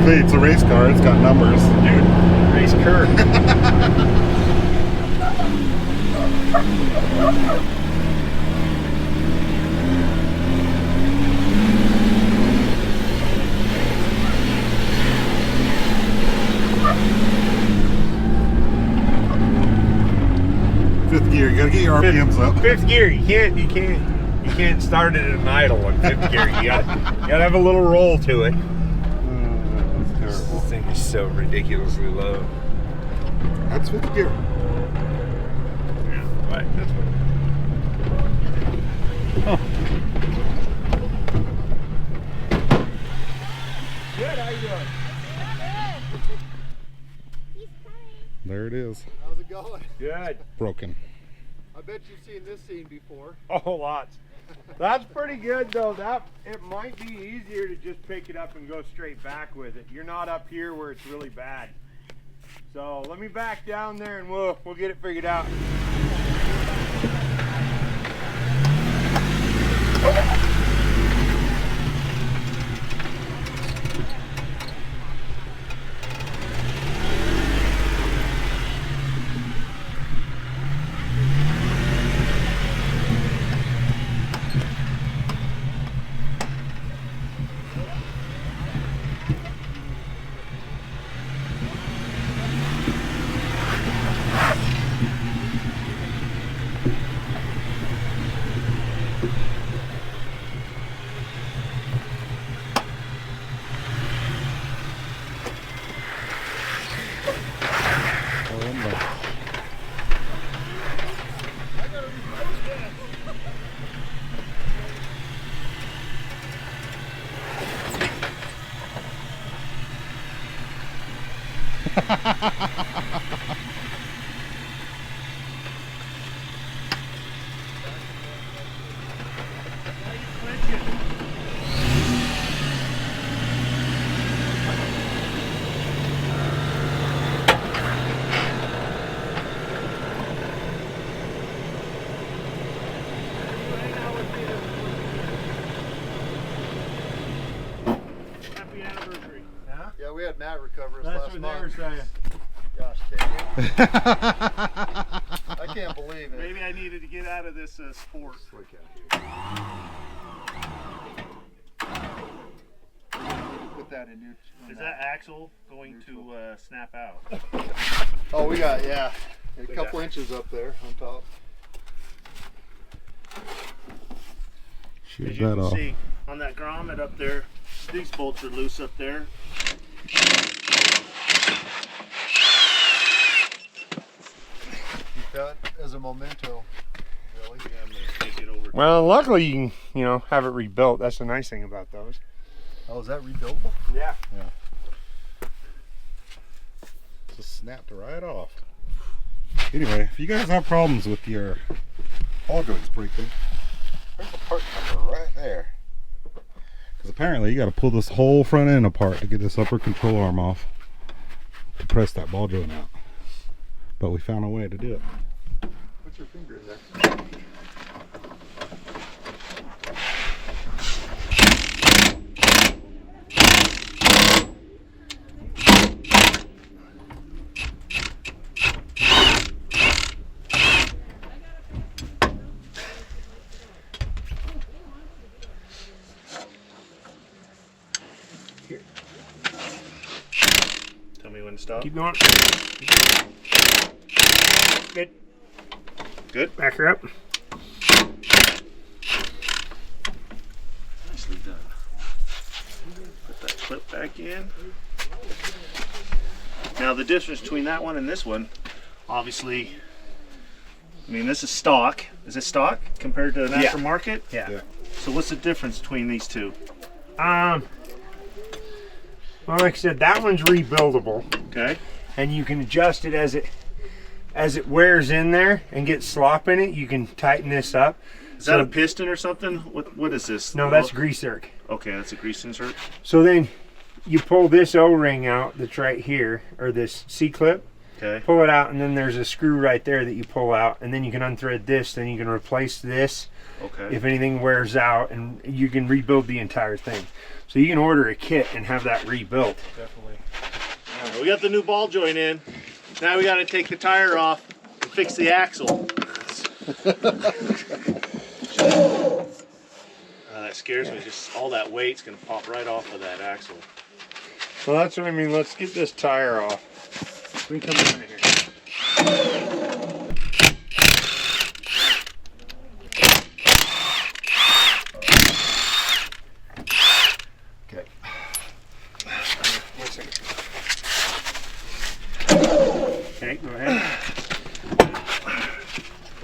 me, it's a race car. It's got numbers. Dude, race Kurt. Fifth gear, you gotta get your RPMs up. Fifth gear, you can't start it in idle in fifth gear. You gotta have a little roll to it. That's terrible. This thing is so ridiculously low. That's fifth gear. Yeah, right. That's what. Good, how you doing? There it is. How's it going? Good. Broken. I bet you've seen this scene before. Oh, lots. That's pretty good though. It might be easier to just pick it up and go straight back with it. You're not up here where it's really bad. So let me back down there and we'll get it figured out. Yeah, we had Matt recover us That's last what month. they were saying. Gosh dang it. I can't believe it. Maybe I needed to get out of this sport. Put that in Is that axle going to snap out? Oh, we got, yeah, a couple inches up there on top. Shoot As you that can off. see on that grommet up there, these bolts are loose up there. Keep that as a memento, really. Yeah, I'm gonna take it over. Well, luckily you can, have it rebuilt. That's the nice thing about those. Oh, is that rebuildable? Yeah. Just snapped right off. Anyway, if you guys have problems with your ball joints breaking, there's a part number right there. Because apparently you got to pull this whole front end apart to get this upper control arm off to press that ball joint out. But we found a way to do it. Put your finger in there. Tell me when to stop. Keep going. Good. Good. Back her up. Nicely done. Put that clip back in. Now the difference between that one and this one, obviously, I mean this is stock. Is it stock compared to an aftermarket? Yeah. So what's the difference between these two? Well, like I said, that one's rebuildable, Okay. and you can adjust it as it wears in there and gets slop in it. You can tighten this up. Is that a piston or something? What is this? No, that's grease zerk. Okay, that's a grease insert. So then you pull this O-ring out that's right here, or this C-clip, Okay. Pull it out, and then there's a screw right there that you pull out, and then you can unthread this, then you can replace this Okay. if anything wears out, and you can rebuild the entire thing. So you can order a kit and have that rebuilt. Definitely. We got the new ball joint in. Now we got to take the tire off and fix the axle. That scares me. Just all that weight's gonna pop right off of that axle. Well, that's what I mean. Let's get this tire off. Let me come down here. Okay. One second. Okay, go ahead.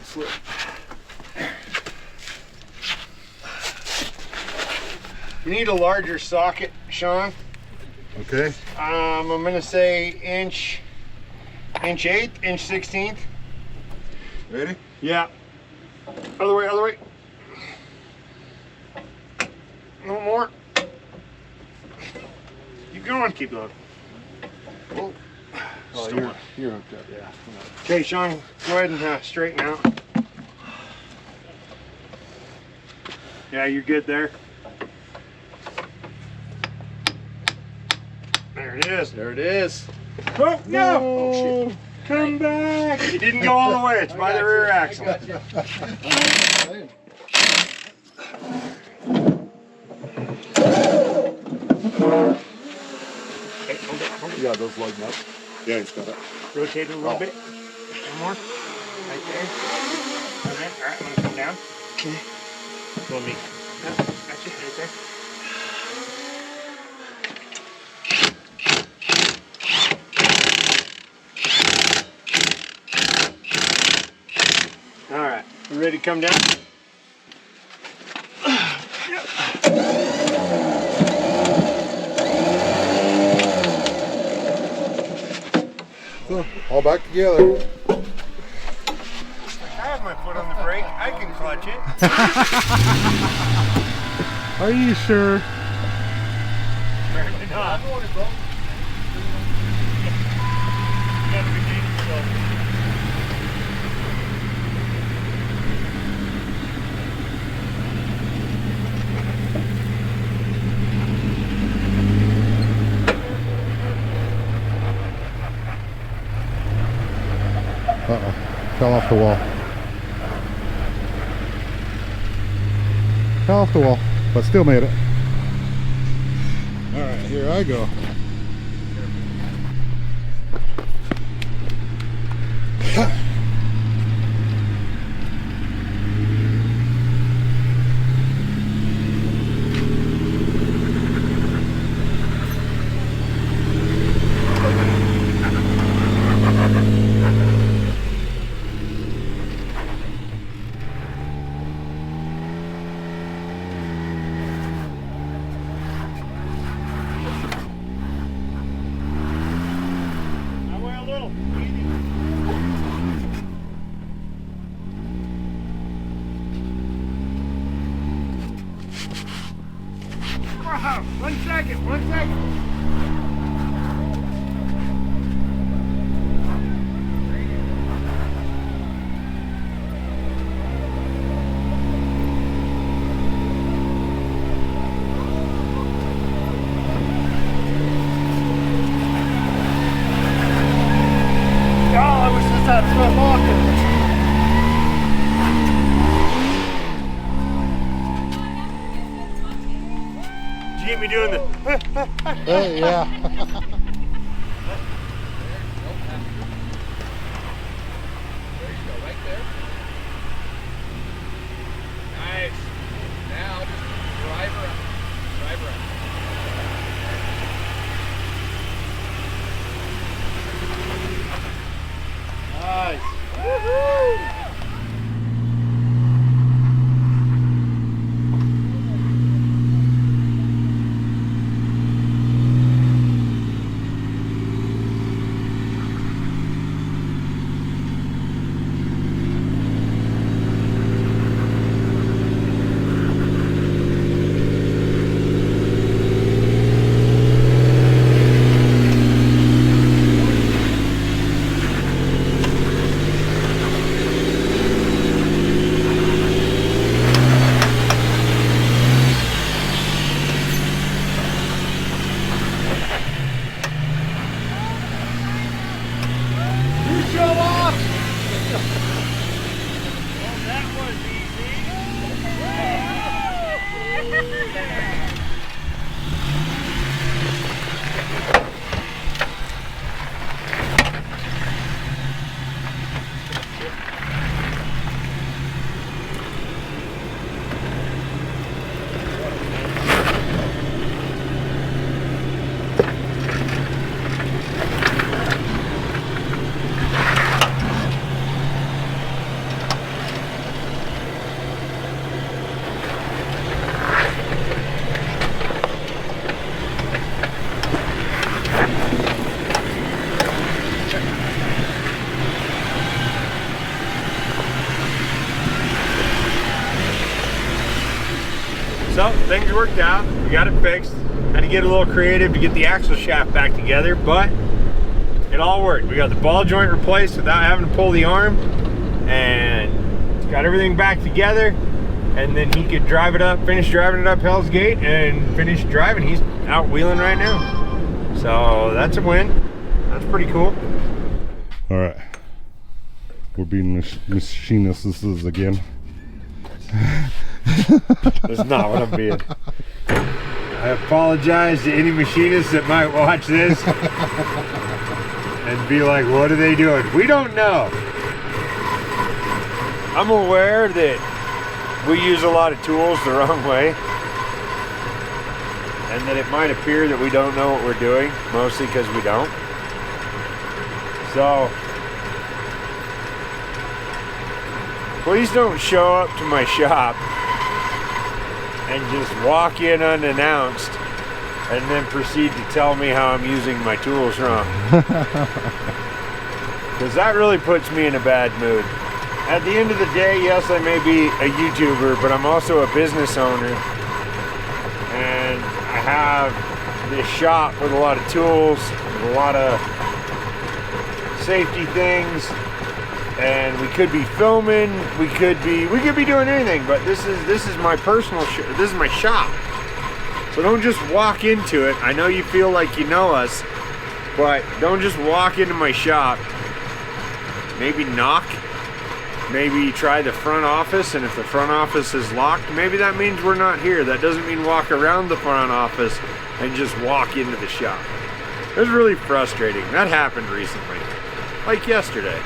Slip. You need a larger socket, Sean. Okay. I'm gonna say inch 8, inch 16th. Ready? Yeah. Other way, other way. No more. Keep going. Keep going. Oh, Still you're hooked up, yeah. Okay, Sean, go ahead and straighten out. Yeah, you're good there. There it is. There it is. Oh, no! Oh, shit. Come back! It didn't go all the way. It's by the rear axle. Yeah, those lighten up. Yeah, he's got it. Rotate it a little bit. One more. Right there. All right, I'm going to come down. Okay. Let me. Yep, that's it right there. All right, you ready to come down? So, all back together. I have my foot on the brake. I can clutch it. Are you sure? Apparently not. Uh-oh. Fell off the wall. Fell off the wall, but still made it. Alright, here I go. Wow, 1 second, 1 second. Oh, I wish this had front locker. Did you get me doing the... Yeah. Nice. Now just drive around. Drive around. Nice. Woohoo! things worked out. We got it fixed. Had to get a little creative to get the axle shaft back together, but it all worked. We got the ball joint replaced without having to pull the arm, and got everything back together. And then he could drive it up, finish driving it up Hell's Gate, and finish driving. He's out wheeling right now. So that's a win. That's pretty cool. All right. We're being machinists again. That's not what I'm being. I apologize to any machinists that might watch this and be like, what are they doing? We don't know. I'm aware that we use a lot of tools the wrong way, and that it might appear that we don't know what we're doing, mostly because we don't. So please don't show up to my shop and just walk in unannounced and then proceed to tell me how I'm using my tools wrong. Because that really puts me in a bad mood. At the end of the day, yes, I may be a YouTuber, but I'm also a business owner. And I have this shop with a lot of tools, with a lot of safety things. And we could be filming, we could be doing anything, but this is my personal this is my shop. So don't just walk into it. I know you feel like you know us, but don't just walk into my shop. Maybe knock, maybe try the front office, and if the front office is locked, maybe that means we're not here. That doesn't mean walk around the front office and just walk into the shop. It was really frustrating. That happened recently. Like yesterday.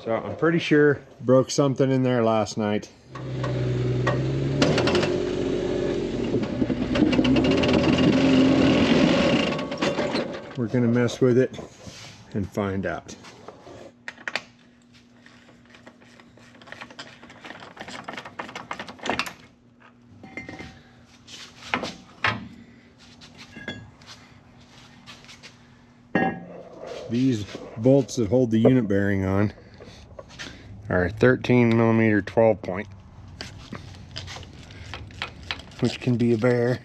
So I'm pretty sure broke something in there last night. We're gonna mess with it and find out. These bolts that hold the unit bearing on are 13mm 12 point, which can be a bear.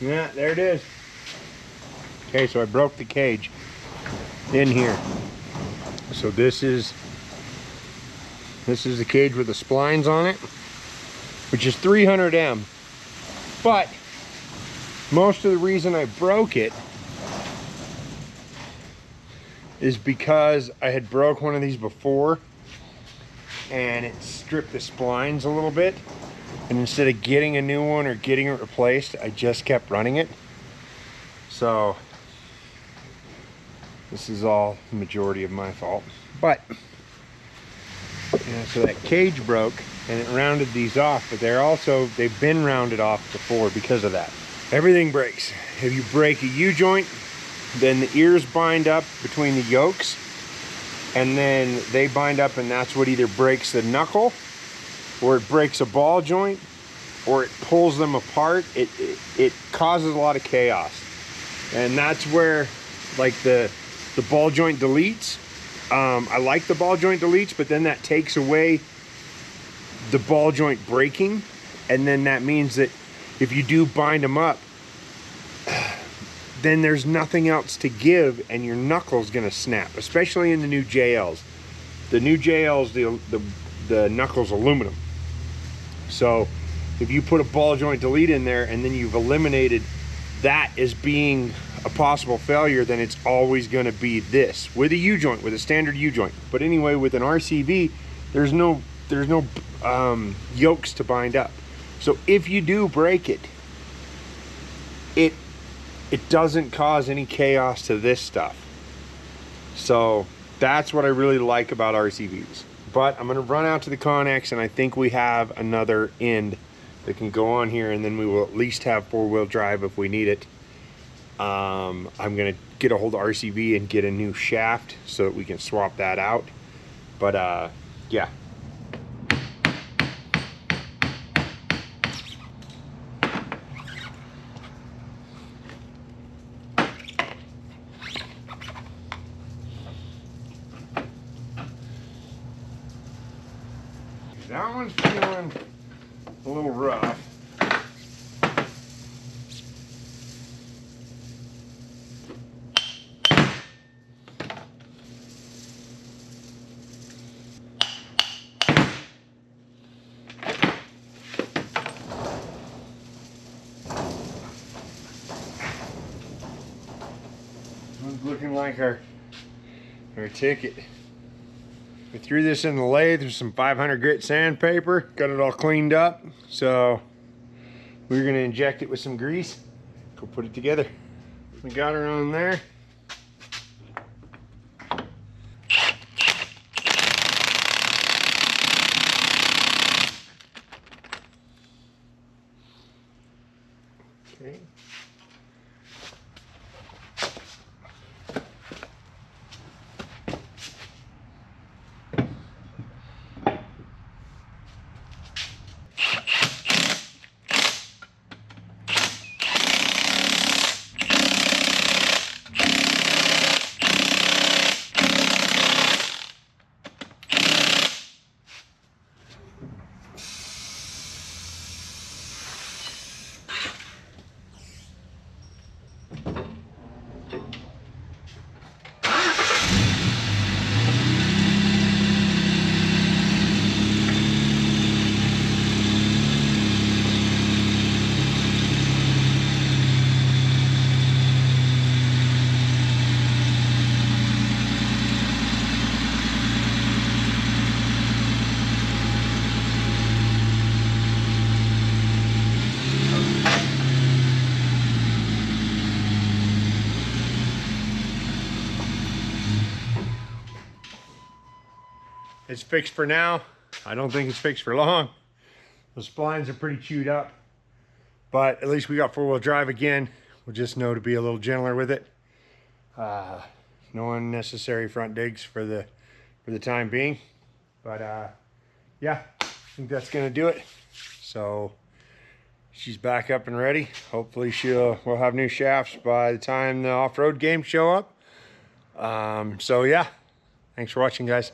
Yeah, there it is. Okay, so I broke the cage in here. So this is the cage with the splines on it, which is 300M. But most of the reason I broke it is because I had broke one of these before and it stripped the splines a little bit. And instead of getting a new one or getting it replaced, I just kept running it. So this is all the majority of my fault. But yeah, so that cage broke and it rounded these off, but they've been rounded off before because of that. Everything breaks. If you break a U-joint, then the ears bind up between the yokes, and then they bind up, and that's what either breaks the knuckle, or it breaks a ball joint, or it pulls them apart. It causes a lot of chaos. And that's where, like, the ball joint deletes. I like the ball joint deletes, but then that takes away the ball joint breaking, and then that means that if you do bind them up, then there's nothing else to give, and your knuckle's gonna snap, especially in the new JLs. The new JLs, the knuckle's aluminum. So if you put a ball joint delete in there and then you've eliminated that as being a possible failure, then it's always gonna be this with a U-joint, with a standard U-joint. But anyway, with an RCV, there's no yokes to bind up. So if you do break it, it doesn't cause any chaos to this stuff. So that's what I really like about RCVs. But I'm gonna run out to the Connex, and I think we have another end that can go on here, and then we will at least have 4-wheel drive if we need it. I'm gonna get a hold of RCV and get a new shaft so that we can swap that out. But yeah. That one's feeling a little rough. This one's looking like our ticket. We threw this in the lathe with some 500 grit sandpaper, got it all cleaned up. So we're gonna inject it with some grease, go put it together. We got her on there. Okay. It's fixed for now. I don't think it's fixed for long. The splines are pretty chewed up, but at least we got 4-wheel drive again. We'll just know to be a little gentler with it. No unnecessary front digs for the time being. But yeah, I think that's gonna do it. So she's back up and ready. Hopefully we'll have new shafts by the time the off-road games show up. So yeah, thanks for watching, guys.